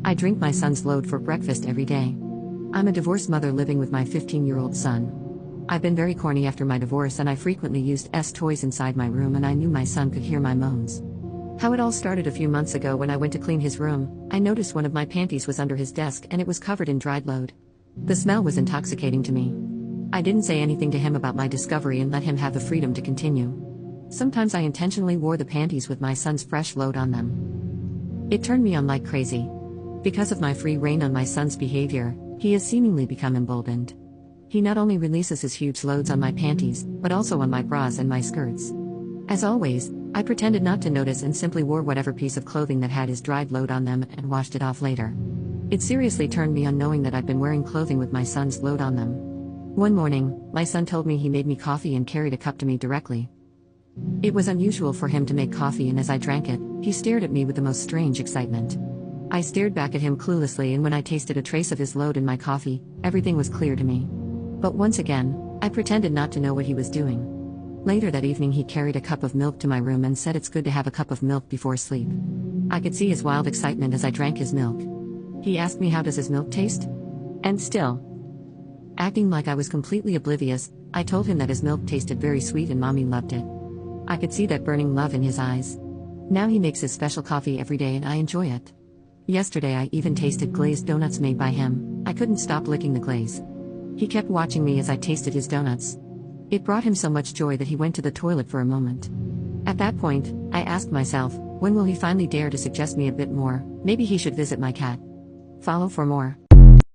I drink my son's load for breakfast every day. I'm a divorced mother living with my 15-year-old son. I've been very corny after my divorce and I frequently used toys inside my room, and I knew my son could hear my moans. How it all started a few months ago when I went to clean his room, I noticed one of my panties was under his desk and it was covered in dried load. The smell was intoxicating to me. I didn't say anything to him about my discovery and let him have the freedom to continue. Sometimes I intentionally wore the panties with my son's fresh load on them. It turned me on like crazy. Because of my free reign on my son's behavior, he has seemingly become emboldened. He not only releases his huge loads on my panties, but also on my bras and my skirts. As always, I pretended not to notice and simply wore whatever piece of clothing that had his dried load on them and washed it off later. It seriously turned me on knowing that I'd been wearing clothing with my son's load on them. One morning, my son told me he made me coffee and carried a cup to me directly. It was unusual for him to make coffee, and as I drank it, he stared at me with the most strange excitement. I stared back at him cluelessly, and when I tasted a trace of his load in my coffee, everything was clear to me. But once again, I pretended not to know what he was doing. Later that evening he carried a cup of milk to my room and said it's good to have a cup of milk before sleep. I could see his wild excitement as I drank his milk. He asked me how does his milk taste? And still, acting like I was completely oblivious, I told him that his milk tasted very sweet and mommy loved it. I could see that burning love in his eyes. Now he makes his special coffee every day and I enjoy it. Yesterday I even tasted glazed donuts made by him. I couldn't stop licking the glaze. He kept watching me as I tasted his donuts. It brought him so much joy that he went to the toilet for a moment. At that point, I asked myself, when will he finally dare to suggest me a bit more? Maybe he should visit my cat. Follow for more.